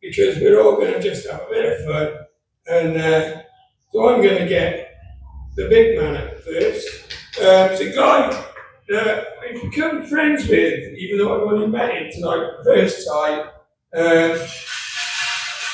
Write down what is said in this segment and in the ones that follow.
because we're all going to just have a bit of fun. And so I'm going to get the big man at first. It's a guy that I've become friends with, even though I've only met him tonight for the first time.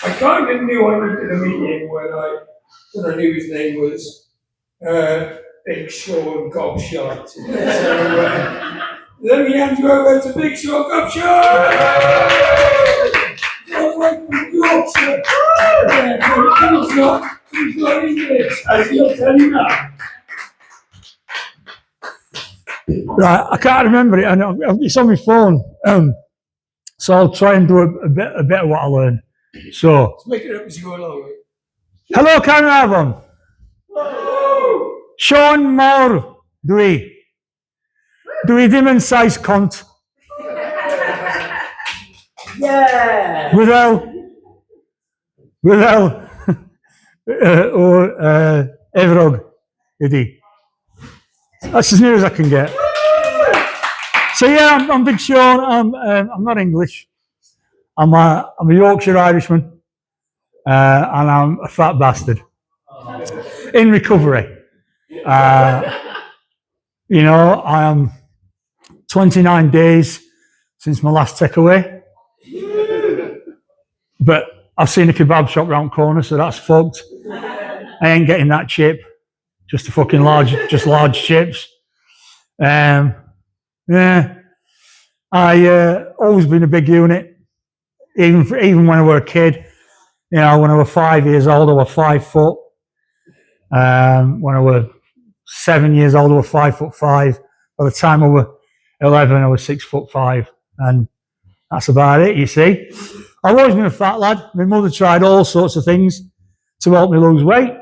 I kind of knew I was going to meet him when I knew his name was Big Sean Gobshite. So let me hand you over to Big Sean Gobshite! All right from Yorkshire. He's not English, as you'll tell you now. Right, I can't remember it, and it's on my phone. So I'll try and do a bit of what I learned. So, Let's make it up as you go along. hello, Caernarfon. Hello. Sean Moore, dwi ddim yn size cont. Yeah. Without Efrog, ydi. That's as near as I can get. So yeah, I'm Big Sean. I'm not English. I'm a Yorkshire Irishman, and I'm a fat bastard in recovery. You know, I am 29 days since my last takeaway, but I've seen a kebab shop round the corner, so that's fucked. I ain't getting that chip, just a fucking large chips. Yeah, I always been a big unit, even when I was a kid. You know, when I was 5 years old, I was 5 foot. When I was 7 years old, I was 5'5". By the time I was 11, I was 6'5", and that's about it. You see, I've always been a fat lad. My mother tried all sorts of things to help me lose weight.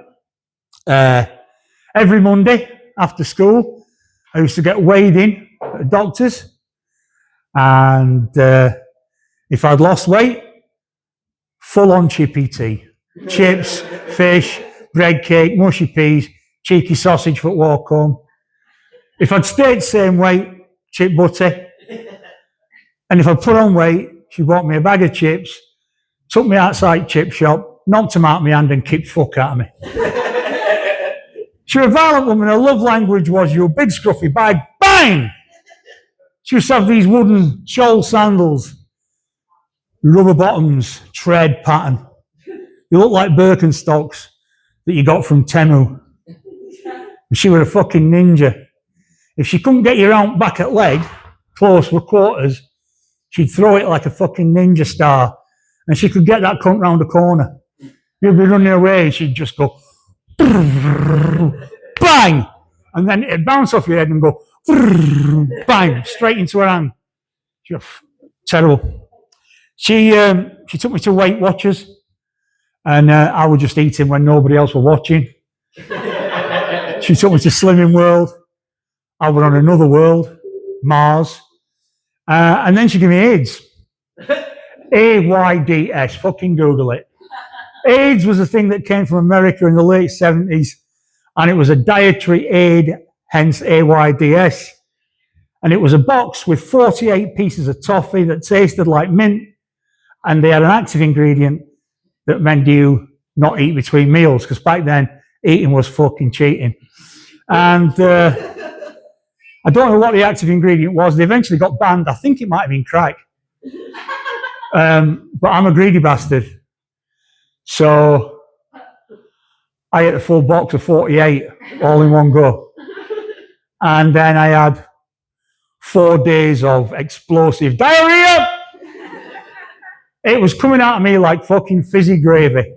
Every Monday after school, I used to get weighed in at the doctor's, and if I'd lost weight, full-on chippy tea, chips, fish, bread cake, mushy peas, cheeky sausage for walk home. If I'd stayed the same weight, chip butter, and if I'd put on weight, she bought me a bag of chips, took me outside chip shop, knocked them out of my hand and kicked fuck out of me. She was a violent woman. Her love language was your big scruffy bag, bang! She used to have these wooden shoal sandals, rubber bottoms, tread pattern. They look like Birkenstocks that you got from Temu. She was a fucking ninja. If she couldn't get you around back at leg, close with quarters, she'd throw it like a fucking ninja star, and she could get that cunt round the corner. You'd be running away, and she'd just go, bang! And then it'd bounce off your head and go, bang, straight into her hand. She was terrible. She took me to Weight Watchers, and I was just eating when nobody else was watching. She took me to Slimming World. I was on another world, Mars. And then she gave me AIDS. AIDS, fucking Google it. AIDS was a thing that came from America in the late 70s, and it was a dietary aid, hence AIDS. And it was a box with 48 pieces of toffee that tasted like mint, and they had an active ingredient that meant you not eat between meals, because back then, eating was fucking cheating. And I don't know what the active ingredient was. They eventually got banned. I think it might have been crack. But I'm a greedy bastard. So I ate a full box of 48 all in one go. And then I had 4 days of explosive diarrhea. It was coming out of me like fucking fizzy gravy.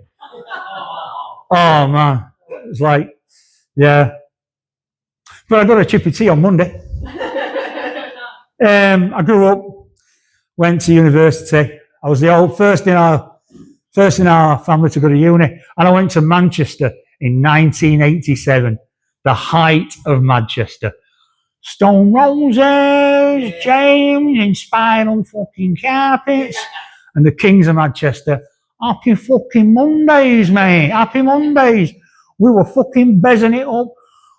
Oh man. It was like, yeah. But I got a chippy tea on Monday. I grew up, went to university. I was the first in our family to go to uni, and I went to Manchester in 1987, the height of Manchester. Stone Roses, James in spinal fucking carpets, and the Kings of Manchester. Happy fucking Mondays, mate. Happy Mondays. We were fucking bezzing it up.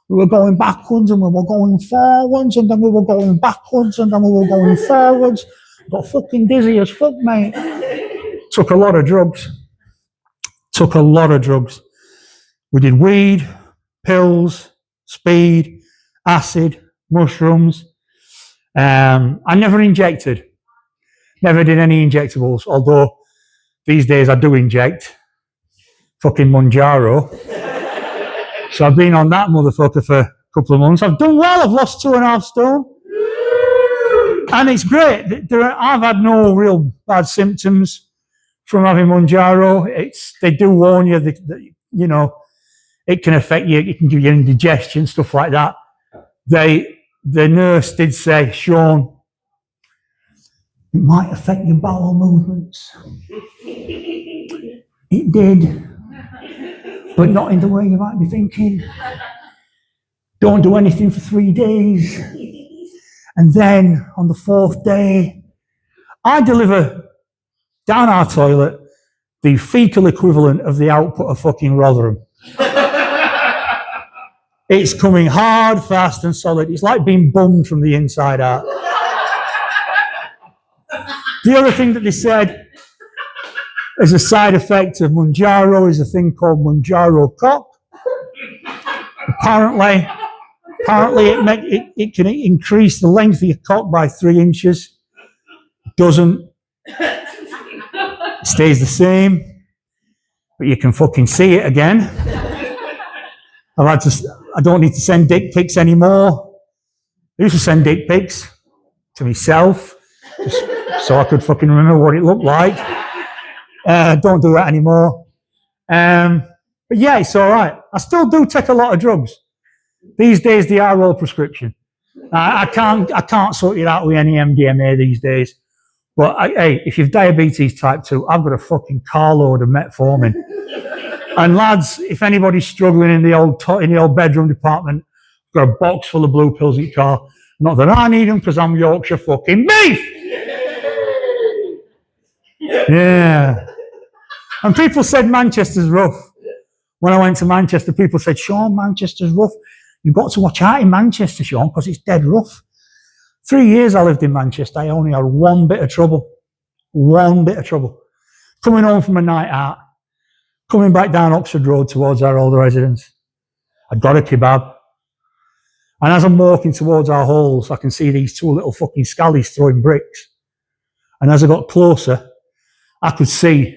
We were going backwards and we were going forwards, and then we were going backwards and then we were going forwards. Got fucking dizzy as fuck, mate. Took a lot of drugs. We did weed, pills, speed, acid, mushrooms. I never injected. Never did any injectables, although these days I do inject. Fucking Monjaro. So I've been on that motherfucker for a couple of months. I've done well. I've lost 2.5 stone. And it's great. I've had no real bad symptoms from having Monjaro. They do warn you that, you know, it can affect you. It can give you indigestion, stuff like that. The nurse did say, Sean, it might affect your bowel movements. It did. But not in the way you might be thinking. Don't do anything for 3 days. And then on the 4th day, I deliver down our toilet the fecal equivalent of the output of fucking Rotherham. It's coming hard, fast and solid. It's like being bummed from the inside out. The other thing that they said as a side effect of Monjaro is a thing called Monjaro cock. Apparently it can increase the length of your cock by 3 inches. Doesn't. It stays the same, but you can fucking see it again. I don't need to send dick pics anymore. I used to send dick pics to myself, just so I could fucking remember what it looked like. Don't do that anymore. But yeah, it's all right. I still do take a lot of drugs. These days, they are all prescription. I can't sort it out with any MDMA these days. But hey, if you've diabetes type 2, I've got a fucking carload of metformin. And lads, if anybody's struggling in the old bedroom department, I've got a box full of blue pills in your car. Not that I need them because I'm Yorkshire fucking beef. Yeah. And people said Manchester's rough. When I went to Manchester, people said, Sean, Manchester's rough. You've got to watch out in Manchester, Sean, because it's dead rough. 3 years I lived in Manchester, I only had one bit of trouble. Coming home from a night out, coming back down Oxford Road towards our older residence. I got a kebab. And as I'm walking towards our halls, I can see these 2 little fucking scallies throwing bricks. And as I got closer, I could see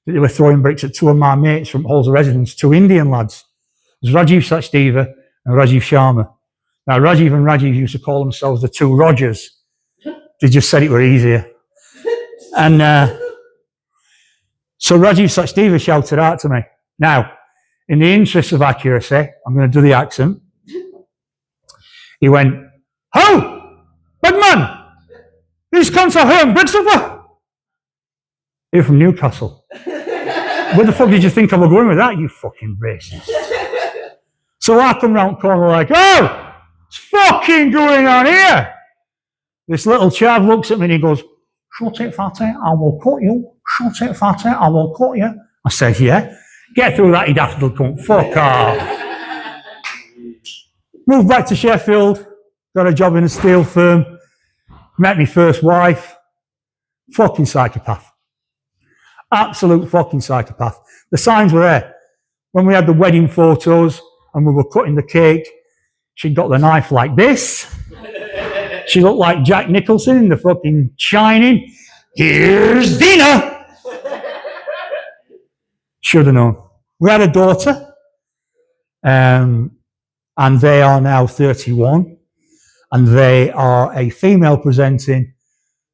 that they were throwing bricks at 2 of my mates from halls of residence, 2 Indian lads. There's Rajiv Sachdeva and Rajiv Sharma. Now, Rajiv and Rajiv used to call themselves the 2 Rogers. They just said it were easier. And so Rajiv Sachdeva shouted out to me. Now, in the interest of accuracy, I'm going to do the accent. He went, Ho! Big man! These cunts are here in Brixton. You're from Newcastle. Where the fuck did you think I was going with that, you fucking racist? So I come round the corner like, oh! What's fucking going on here? This little chav looks at me and he goes, shut it, fatty, I will cut you. Shut it, fatty, I will cut you. I said, yeah. Get through that, you daft little cunt. Fuck off. Moved back to Sheffield. Got a job in a steel firm. Met my first wife. Fucking psychopath. Absolute fucking psychopath. The signs were there. When we had the wedding photos and we were cutting the cake, she got the knife like this. She looked like Jack Nicholson in the fucking Shining. Here's dinner. Should have known. We had a daughter, and they are now 31, and they are a female presenting,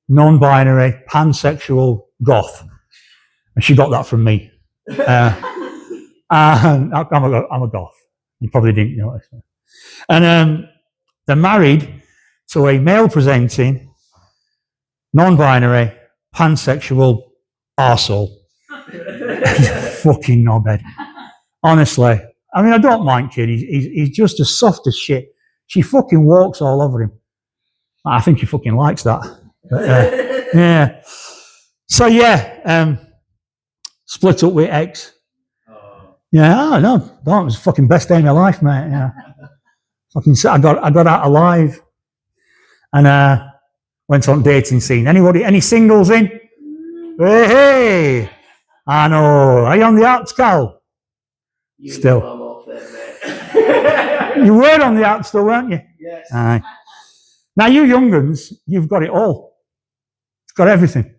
non-binary, pansexual goth. And she got that from me. And I'm a goth. You probably didn't notice that. And they're married to a male presenting, non-binary, pansexual arsehole. He's a fucking knobhead. Honestly. I mean, I don't mind kid. He's just as soft as shit. She fucking walks all over him. I think he fucking likes that. But, yeah. So yeah, split up with ex. Yeah, oh, no, it was the fucking best day of my life, mate. Yeah. Fucking, I got out alive. And went on dating scene. Any singles in? Hey! I know. Are you on the apps, Cal? You Still. know I'm off there, mate. You were on the app still, weren't you? Yes. Aye. Now, you young uns, you've got it all. It's got everything.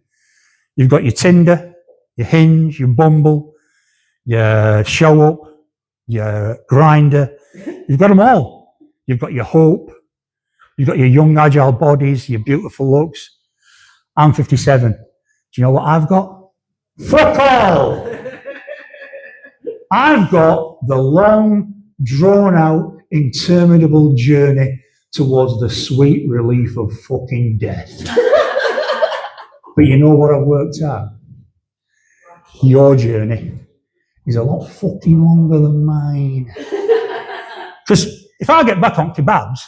You've got your Tinder, your Hinge, your Bumble, your Show Up, your Grinder. You've got them all. You've got your Hope. You've got your young, agile bodies, your beautiful looks. I'm 57. Do you know what I've got? Fuck all! I've got the long, drawn-out, interminable journey towards the sweet relief of fucking death. But you know what I've worked out? Your journey is a lot fucking longer than mine. Because if I get back on kebabs,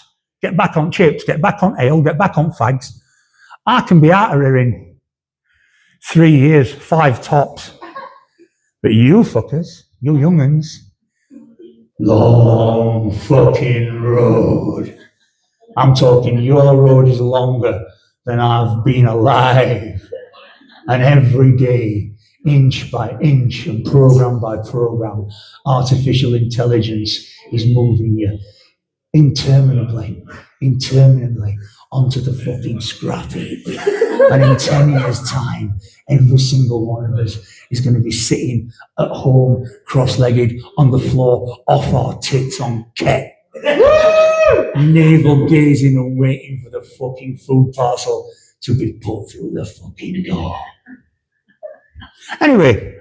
get back on chips, get back on ale, get back on fags, I can be out of here in 3 years, 5 tops. But you fuckers, you young'uns, long fucking road. I'm talking your road is longer than I've been alive. And every day, inch by inch and program by program, artificial intelligence is moving you interminably onto the fucking scrap heap. And in 10 years' time, every single one of us is going to be sitting at home, cross-legged on the floor, off our tits on ket, navel gazing and waiting for the fucking food parcel to be put through the fucking door. Anyway,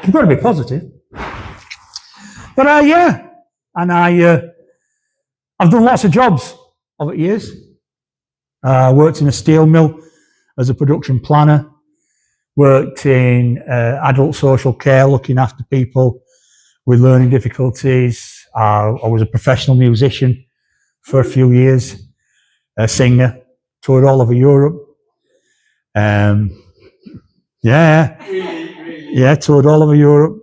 you've got to be positive. But yeah, and I've done lots of jobs over the years. Worked in a steel mill as a production planner. Worked in adult social care, looking after people with learning difficulties. I was a professional musician for a few years, a singer, toured all over Europe. Yeah, toured all over Europe,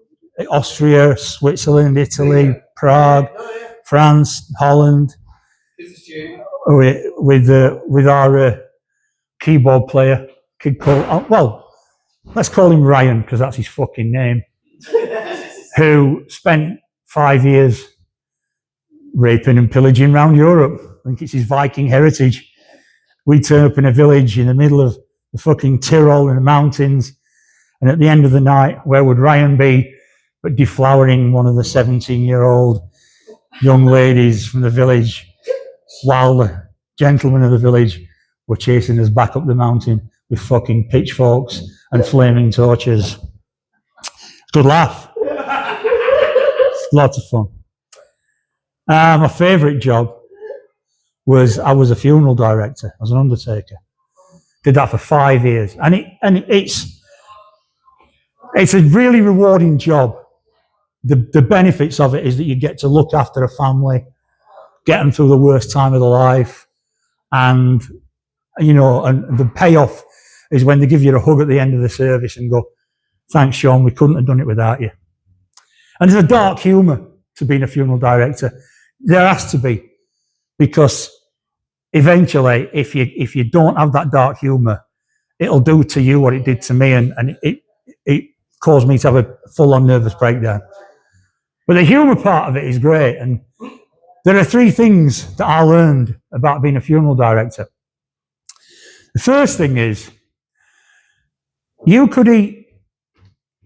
Austria, Switzerland, Italy, Prague, France, Holland. With our keyboard player, kid called, let's call him Ryan because that's his fucking name, who spent 5 years raping and pillaging around Europe. I think it's his Viking heritage. We turn up in a village in the middle of the fucking Tyrol in the mountains, and at the end of the night, where would Ryan be but deflowering one of the 17-year-old young ladies from the village, while the gentlemen of the village were chasing us back up the mountain with fucking pitchforks and flaming torches. Good laugh. Lots of fun. My favourite job was I was a funeral director. I was an undertaker. Did that for 5 years, and it's a really rewarding job. The benefits of it is that you get to look after a family, get them through the worst time of their life, and and the payoff is when they give you a hug at the end of the service and go, "Thanks, Sean, we couldn't have done it without you." And there's a dark humour to being a funeral director. There has to be, because eventually, if you don't have that dark humour, it'll do to you what it did to me, and it caused me to have a full-on nervous breakdown. But the humour part of it is great, and there are 3 things that I learned about being a funeral director. The first thing is, you could eat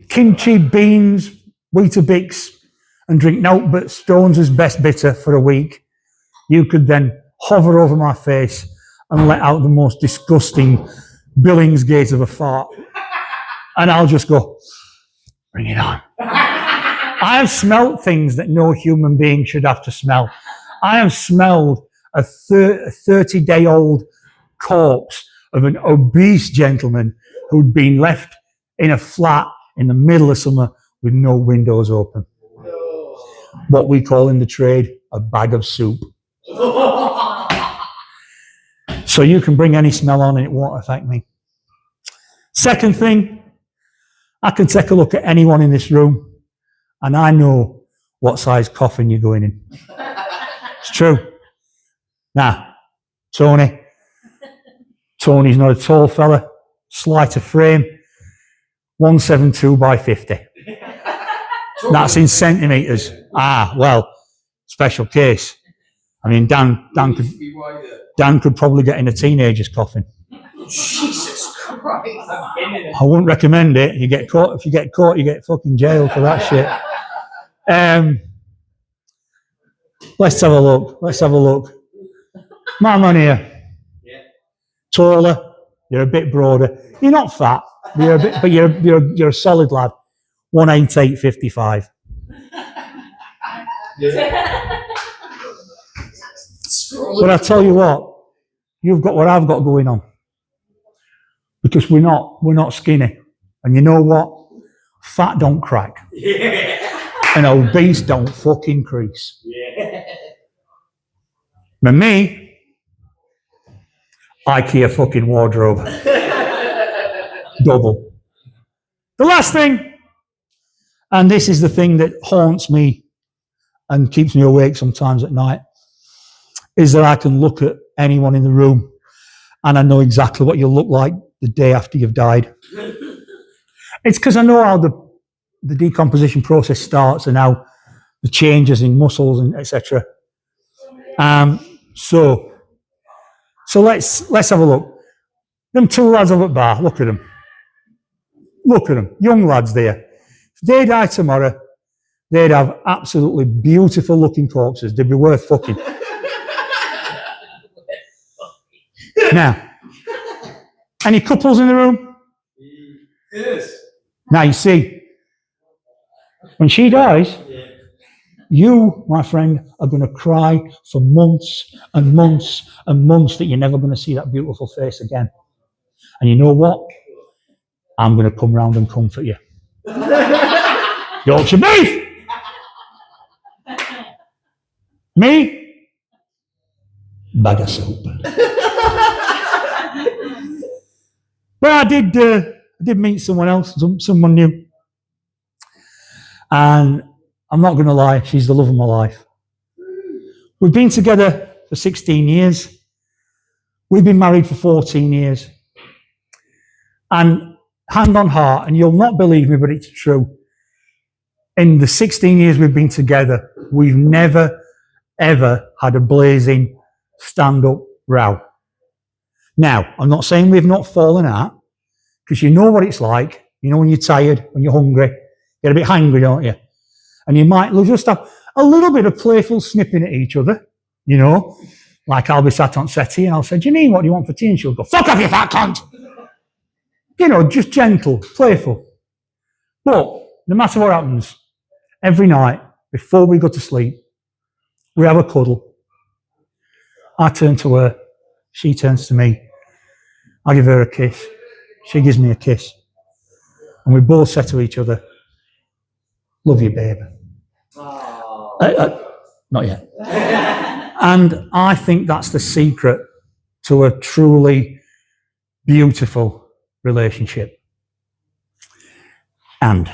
kimchi, beans, Weetabix, and drink nothing but Stones' best bitter for a week. You could then hover over my face and let out the most disgusting Billingsgate of a fart. And I'll just go, bring it on. I have smelt things that no human being should have to smell. I have smelled a 30-day-old corpse of an obese gentleman who'd been left in a flat in the middle of summer with no windows open. What we call in the trade a bag of soup. So you can bring any smell on and it won't affect me. Second thing, I can take a look at anyone in this room and I know what size coffin you're going in. It's true. Now, Tony's not a tall fella, slight of frame, 172 by 50. That's in centimetres. Ah, well, special case. I mean, Dan could probably get in a teenager's coffin. Jesus Christ. I wouldn't recommend it. You get caught. If you get caught, you get fucking jailed for that shit. Let's have a look. My man here. Yeah. Taller. You're a bit broader. You're not fat. But you're a solid lad. 188.55. Yeah. But I tell you what, you've got what I've got going on. Because we're not skinny. And you know what? Fat don't crack. Yeah. And obese don't fucking crease. Yeah. But me, IKEA fucking wardrobe. Double. The last thing, and this is the thing that haunts me and keeps me awake sometimes at night, is that I can look at anyone in the room and I know exactly what you'll look like the day after you've died. It's because I know how the decomposition process starts and how the changes in muscles and etc. So let's have a look. Them two lads over at bar, look at them. Look at them, young lads there. If they die tomorrow, they'd have absolutely beautiful looking corpses. They'd be worth fucking. Now, any couples in the room? Yes. Now you see, when she dies, you, my friend, are going to cry for months and months and months that you're never going to see that beautiful face again. And you know what? I'm going to come round and comfort you. Yorkshire beef! Me? Bag of soap. But I did meet someone else, someone new. And I'm not going to lie, she's the love of my life. We've been together for 16 years. We've been married for 14 years. And hand on heart, and you'll not believe me, but it's true. In the 16 years we've been together, we've never, ever had a blazing stand-up row. Now, I'm not saying we've not fallen out, because you know what it's like. You know when you're tired, when you're hungry, you get a bit hangry, don't you? And you might just have a little bit of playful snipping at each other, you know. Like I'll be sat on settee and I'll say, Janine, what do you want for tea? And she'll go, fuck off, you fat cunt! You know, just gentle, playful. But no matter what happens, every night, before we go to sleep, we have a cuddle. I turn to her, she turns to me. I give her a kiss, she gives me a kiss. And we both say to each other, love you, babe. Not yet. And I think that's the secret to a truly beautiful relationship. And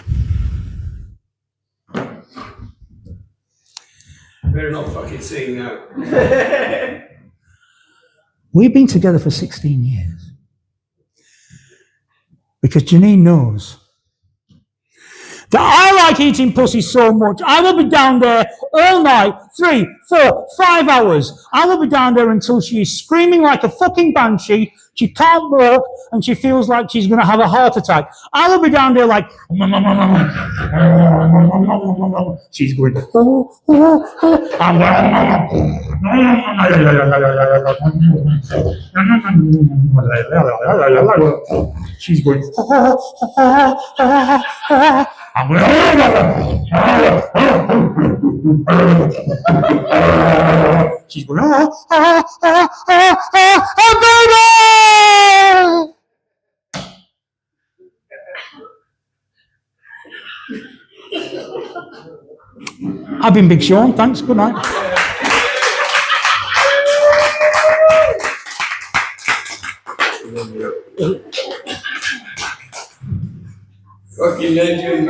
Better not fucking sing now. we've been together for 16 years. Because Janine knows that I like eating pussy so much. I will be down there all night, 3, 4, 5 hours. I will be down there until she is screaming like a fucking banshee. She can't walk and she feels like she's going to have a heart attack. I will be down there like, she's going, she's going, she's going, baby! I've been Big Sean, thanks, good night. Fucking legend.